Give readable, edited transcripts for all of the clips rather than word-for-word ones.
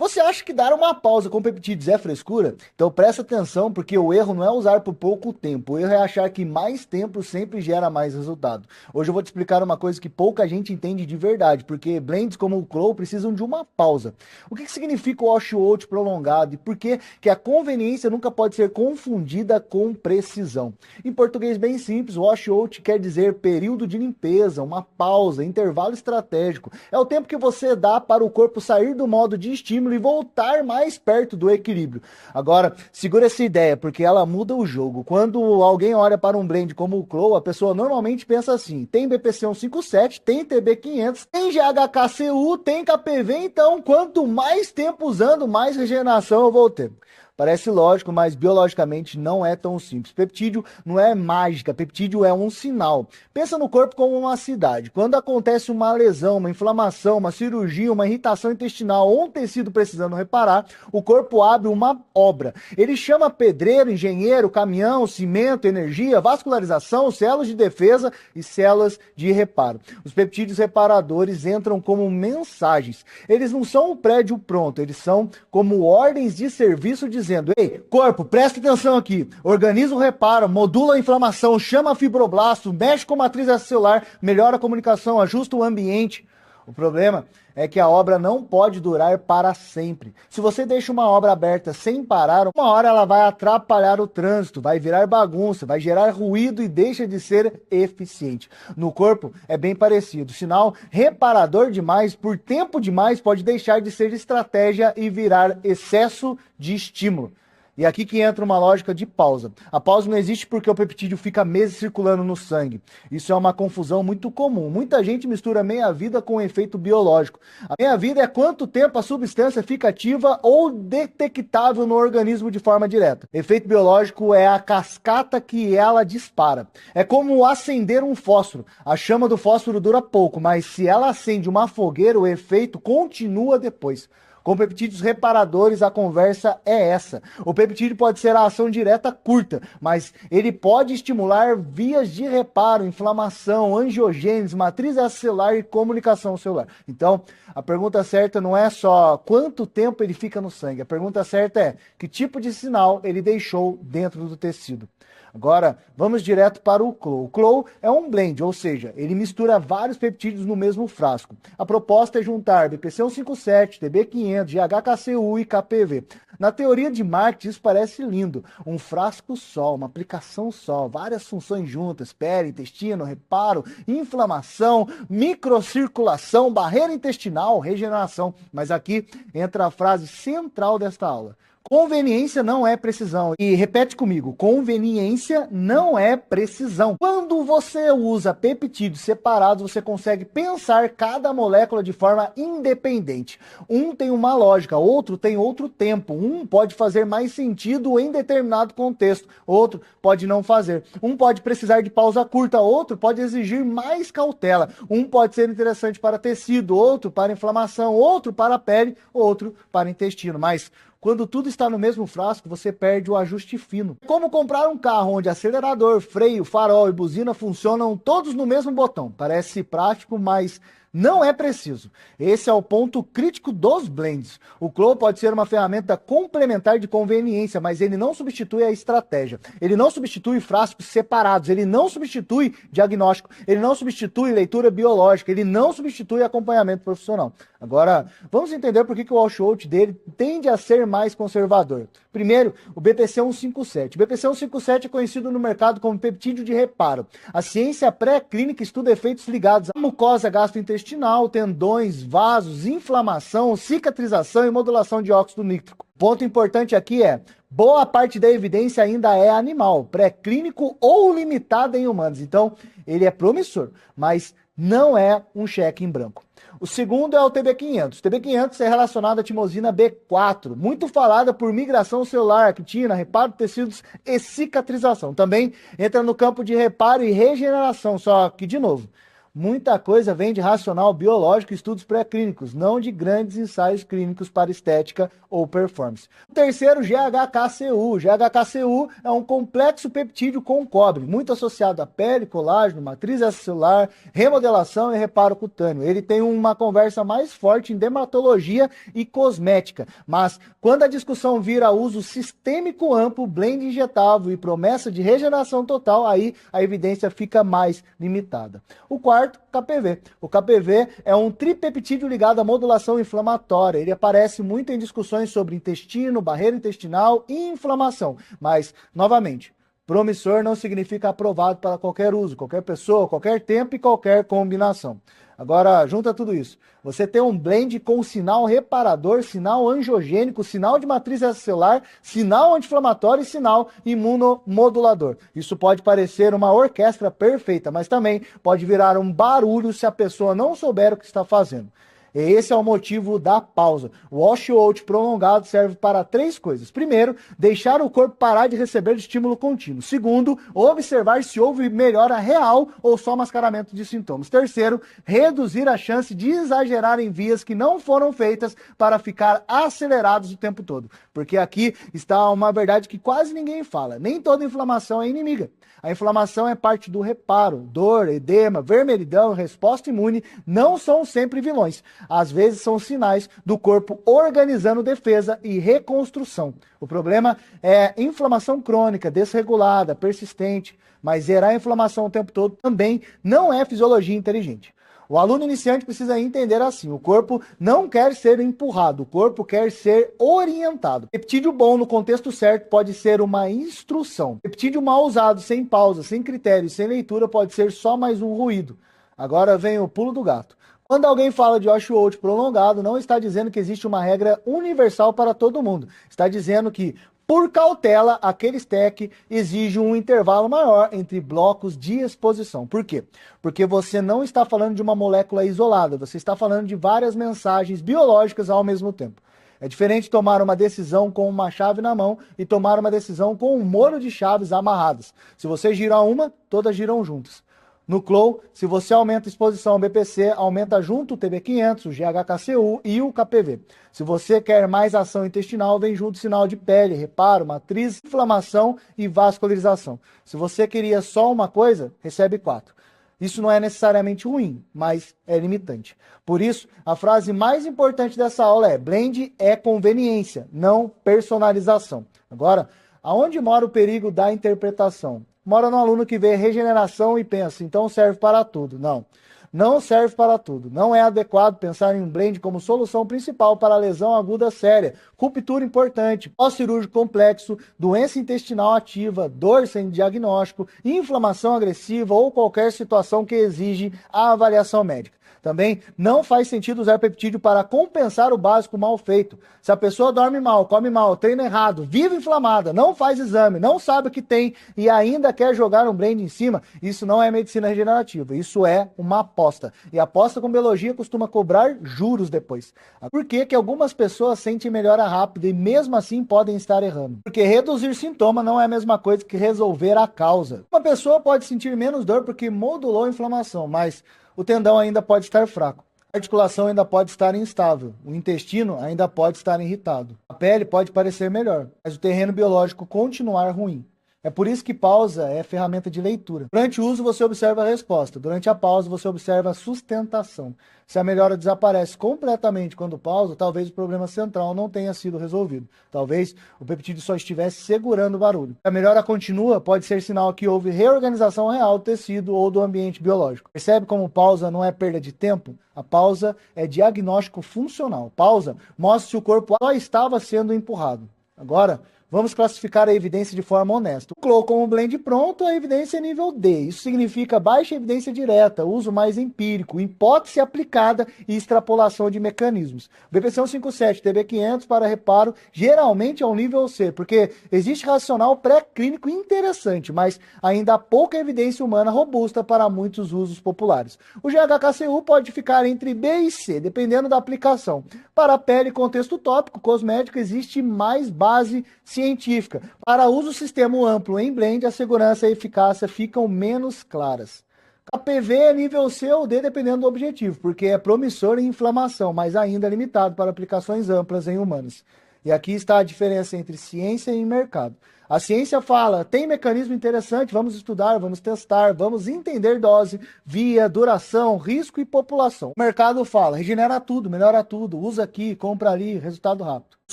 Você acha que dar uma pausa com peptídeos é frescura? Então presta atenção, porque o erro não é usar por pouco tempo. O erro é achar que mais tempo sempre gera mais resultado. Hoje eu vou te explicar uma coisa que pouca gente entende de verdade, porque blends como o Crow precisam de uma pausa. O que significa o wash out prolongado e por que a conveniência nunca pode ser confundida com precisão? Em português bem simples, wash out quer dizer período de limpeza, uma pausa, intervalo estratégico. É o tempo que você dá para o corpo sair do modo de estímulo e voltar mais perto do equilíbrio. Agora, segura essa ideia, porque ela muda o jogo. Quando alguém olha para um blend como o Crow, a pessoa normalmente pensa assim: tem BPC 157, tem TB 500, tem GHKCU, tem KPV, então quanto mais tempo usando, mais regeneração eu vou ter. Parece lógico, mas biologicamente não é tão simples. Peptídeo não é mágica, peptídeo é um sinal. Pensa no corpo como uma cidade. Quando acontece uma lesão, uma inflamação, uma cirurgia, uma irritação intestinal ou um tecido precisando reparar, o corpo abre uma obra. Ele chama pedreiro, engenheiro, caminhão, cimento, energia, vascularização, células de defesa e células de reparo. Os peptídeos reparadores entram como mensagens. Eles não são um prédio pronto, eles são como ordens de serviço dizendo: ei, corpo, presta atenção aqui, organiza o reparo, modula a inflamação, chama fibroblasto, mexe com a matriz celular, melhora a comunicação, ajusta o ambiente. O problema é que a obra não pode durar para sempre. Se você deixa uma obra aberta sem parar, uma hora ela vai atrapalhar o trânsito, vai virar bagunça, vai gerar ruído e deixa de ser eficiente. No corpo é bem parecido. Sinal reparador demais, por tempo demais, pode deixar de ser estratégia e virar excesso de estímulo. E aqui que entra uma lógica de pausa. A pausa não existe porque o peptídeo fica meses circulando no sangue. Isso é uma confusão muito comum. Muita gente mistura meia-vida com efeito biológico. A meia-vida é quanto tempo a substância fica ativa ou detectável no organismo de forma direta. Efeito biológico é a cascata que ela dispara. É como acender um fósforo. A chama do fósforo dura pouco, mas se ela acende uma fogueira, o efeito continua depois. Com peptídeos reparadores, a conversa é essa. O peptídeo pode ser a ação direta curta, mas ele pode estimular vias de reparo, inflamação, angiogênese, matriz extracelular e comunicação celular. Então, a pergunta certa não é só quanto tempo ele fica no sangue. A pergunta certa é que tipo de sinal ele deixou dentro do tecido. Agora, vamos direto para o Crow. O Crow é um blend, ou seja, ele mistura vários peptídeos no mesmo frasco. A proposta é juntar BPC 157, TB 500, GHKCU e KPV. Na teoria de marketing, isso parece lindo. Um frasco só, uma aplicação só, várias funções juntas: pele, intestino, reparo, inflamação, microcirculação, barreira intestinal, regeneração. Mas aqui entra a frase central desta aula: conveniência não é precisão. E repete comigo: conveniência não é precisão. Quando você usa peptídeos separados, você consegue pensar cada molécula de forma independente. Um tem uma lógica, outro tem outro tempo. Um pode fazer mais sentido em determinado contexto, outro pode não fazer. Um pode precisar de pausa curta, outro pode exigir mais cautela. Um pode ser interessante para tecido, outro para inflamação, outro para a pele, outro para intestino. Mas quando tudo está no mesmo frasco, você perde o ajuste fino. Como comprar um carro onde acelerador, freio, farol e buzina funcionam todos no mesmo botão. Parece prático, mas não é preciso. Esse é o ponto crítico dos blends. O Crow pode ser uma ferramenta complementar de conveniência, mas ele não substitui a estratégia. Ele não substitui frascos separados, ele não substitui diagnóstico, ele não substitui leitura biológica, ele não substitui acompanhamento profissional. Agora, vamos entender por que o wash out dele tende a ser mais conservador. Primeiro, o BPC 157. O BPC 157 é conhecido no mercado como peptídeo de reparo. A ciência pré-clínica estuda efeitos ligados à mucosa gastrointestinal, tendões, vasos, inflamação, cicatrização e modulação de óxido nítrico. Ponto importante aqui é: boa parte da evidência ainda é animal, pré-clínico ou limitada em humanos. Então, ele é promissor, mas não é um cheque em branco. O segundo é o TB500. O TB500 é relacionado à timosina B4, muito falada por migração celular, actina, reparo de tecidos e cicatrização. Também entra no campo de reparo e regeneração, só que, de novo, Muita coisa vem de racional biológico e estudos pré-clínicos, não de grandes ensaios clínicos para estética ou performance. O terceiro, GHKCU. GHKCU é um complexo peptídeo com cobre, muito associado à pele, colágeno, matriz extracelular, remodelação e reparo cutâneo. Ele tem uma conversa mais forte em dermatologia e cosmética, mas quando a discussão vira uso sistêmico amplo, blend injetável e promessa de regeneração total, aí a evidência fica mais limitada. O quarto, KPV. O KPV é um tripeptídeo ligado à modulação inflamatória. Ele aparece muito em discussões sobre intestino, barreira intestinal e inflamação. Mas, novamente, promissor não significa aprovado para qualquer uso, qualquer pessoa, qualquer tempo e qualquer combinação. Agora, junta tudo isso. Você tem um blend com sinal reparador, sinal angiogênico, sinal de matriz extracelular, sinal anti-inflamatório e sinal imunomodulador. Isso pode parecer uma orquestra perfeita, mas também pode virar um barulho se a pessoa não souber o que está fazendo. Esse é o motivo da pausa. O washout prolongado serve para 3 coisas. Primeiro, deixar o corpo parar de receber estímulo contínuo. Segundo, observar se houve melhora real ou só mascaramento de sintomas. Terceiro, reduzir a chance de exagerar em vias que não foram feitas para ficar acelerados o tempo todo. Porque aqui está uma verdade que quase ninguém fala. Nem toda inflamação é inimiga. A inflamação é parte do reparo. Dor, edema, vermelhidão, resposta imune não são sempre vilões. Às vezes são sinais do corpo organizando defesa e reconstrução. O problema é inflamação crônica, desregulada, persistente, mas zerar a inflamação o tempo todo também não é fisiologia inteligente. O aluno iniciante precisa entender assim: o corpo não quer ser empurrado, o corpo quer ser orientado. Peptídeo bom no contexto certo pode ser uma instrução. Peptídeo mal usado, sem pausa, sem critério, sem leitura, pode ser só mais um ruído. Agora vem o pulo do gato. Quando alguém fala de washout prolongado, não está dizendo que existe uma regra universal para todo mundo. Está dizendo que, por cautela, aquele stack exige um intervalo maior entre blocos de exposição. Por quê? Porque você não está falando de uma molécula isolada, você está falando de várias mensagens biológicas ao mesmo tempo. É diferente tomar uma decisão com uma chave na mão e tomar uma decisão com um molho de chaves amarradas. Se você girar uma, todas giram juntas. No CLOW, se você aumenta a exposição ao BPC, aumenta junto o TB500, o GHKCU e o KPV. Se você quer mais ação intestinal, vem junto o sinal de pele, reparo, matriz, inflamação e vascularização. Se você queria só uma coisa, recebe 4. Isso não é necessariamente ruim, mas é limitante. Por isso, a frase mais importante dessa aula é: blend é conveniência, não personalização. Agora, aonde mora o perigo da interpretação? Mora no aluno que vê regeneração e pensa, então serve para tudo. Não, não serve para tudo. Não é adequado pensar em um blend como solução principal para lesão aguda séria, ruptura importante, pós-cirúrgico complexo, doença intestinal ativa, dor sem diagnóstico, inflamação agressiva ou qualquer situação que exige a avaliação médica. Também não faz sentido usar peptídeo para compensar o básico mal feito. Se a pessoa dorme mal, come mal, treina errado, vive inflamada, não faz exame, não sabe o que tem e ainda quer jogar um blend em cima, isso não é medicina regenerativa, isso é uma aposta. E aposta com biologia costuma cobrar juros depois. Por que que algumas pessoas sentem melhora rápida e mesmo assim podem estar errando? Porque reduzir sintoma não é a mesma coisa que resolver a causa. Uma pessoa pode sentir menos dor porque modulou a inflamação, mas o tendão ainda pode estar fraco, a articulação ainda pode estar instável, o intestino ainda pode estar irritado, a pele pode parecer melhor, mas o terreno biológico continuar ruim. É por isso que pausa é ferramenta de leitura. Durante o uso você observa a resposta, durante a pausa você observa a sustentação. Se a melhora desaparece completamente quando pausa, talvez o problema central não tenha sido resolvido. Talvez o peptídeo só estivesse segurando o barulho. Se a melhora continua, pode ser sinal que houve reorganização real do tecido ou do ambiente biológico. Percebe como pausa não é perda de tempo? A pausa é diagnóstico funcional. Pausa mostra se o corpo só estava sendo empurrado. Agora, vamos classificar a evidência de forma honesta. O CLOW como blend pronto, a evidência é nível D. Isso significa baixa evidência direta, uso mais empírico, hipótese aplicada e extrapolação de mecanismos. BPC 157, TB500 para reparo, geralmente é um nível C, porque existe racional pré-clínico interessante, mas ainda há pouca evidência humana robusta para muitos usos populares. O GHKCU pode ficar entre B e C, dependendo da aplicação. Para a pele e contexto tópico, cosmético, existe mais base científica. Para uso sistema amplo em blend, a segurança e a eficácia ficam menos claras. KPV é nível C ou D, dependendo do objetivo, porque é promissor em inflamação, mas ainda é limitado para aplicações amplas em humanos. E aqui está a diferença entre ciência e mercado. A ciência fala, tem mecanismo interessante, vamos estudar, vamos testar, vamos entender dose, via, duração, risco e população. O mercado fala, regenera tudo, melhora tudo, usa aqui, compra ali, resultado rápido. A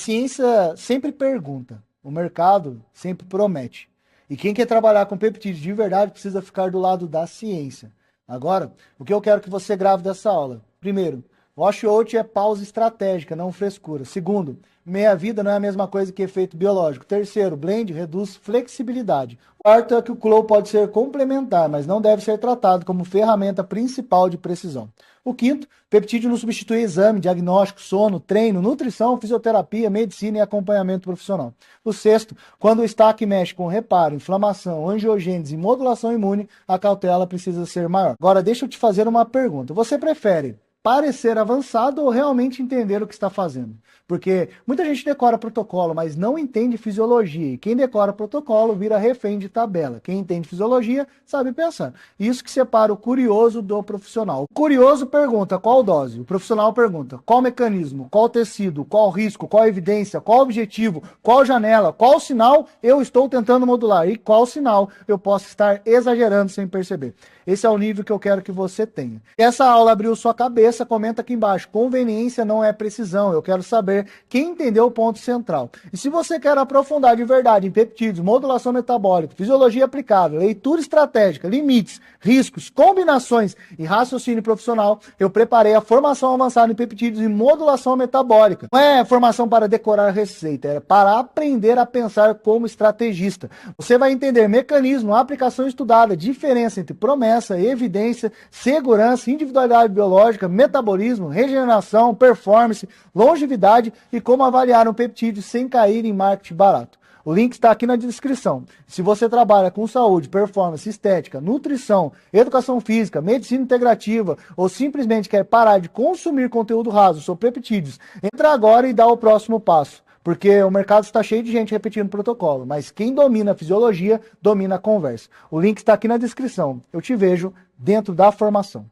ciência sempre pergunta, o mercado sempre promete. E quem quer trabalhar com peptídeos de verdade precisa ficar do lado da ciência. Agora, o que eu quero que você grave dessa aula? Primeiro, wash out é pausa estratégica, não frescura. Segundo, meia-vida não é a mesma coisa que efeito biológico. Terceiro, blend reduz flexibilidade. Quarto é que o Clow pode ser complementar, mas não deve ser tratado como ferramenta principal de precisão. O quinto, peptídeo não substitui exame, diagnóstico, sono, treino, nutrição, fisioterapia, medicina e acompanhamento profissional. O sexto, quando o estaque mexe com reparo, inflamação, angiogênese e modulação imune, a cautela precisa ser maior. Agora, deixa eu te fazer uma pergunta. Você prefere parecer avançado ou realmente entender o que está fazendo? Porque muita gente decora protocolo, mas não entende fisiologia. E quem decora protocolo vira refém de tabela. Quem entende fisiologia sabe pensar. Isso que separa o curioso do profissional. O curioso pergunta qual dose, o profissional pergunta qual mecanismo, qual tecido, qual risco, qual evidência, qual objetivo, qual janela, qual sinal eu estou tentando modular e qual sinal eu posso estar exagerando sem perceber. Esse é o nível que eu quero que você tenha. Essa aula abriu sua cabeça, comenta aqui embaixo. Conveniência não é precisão. Eu quero saber quem entendeu o ponto central. E se você quer aprofundar de verdade em peptídeos, modulação metabólica, fisiologia aplicável, leitura estratégica, limites, riscos, combinações e raciocínio profissional, eu preparei a formação avançada em peptídeos e modulação metabólica. Não é formação para decorar receita, é para aprender a pensar como estrategista. Você vai entender mecanismo, aplicação estudada, diferença entre promessa, evidência, segurança, individualidade biológica, metabolismo, regeneração, performance, longevidade e como avaliar um peptídeo sem cair em marketing barato. O link está aqui na descrição. Se você trabalha com saúde, performance, estética, nutrição, educação física, medicina integrativa ou simplesmente quer parar de consumir conteúdo raso sobre peptídeos, entra agora e dá o próximo passo. Porque o mercado está cheio de gente repetindo protocolo, mas quem domina a fisiologia, domina a conversa. O link está aqui na descrição. Eu te vejo dentro da formação.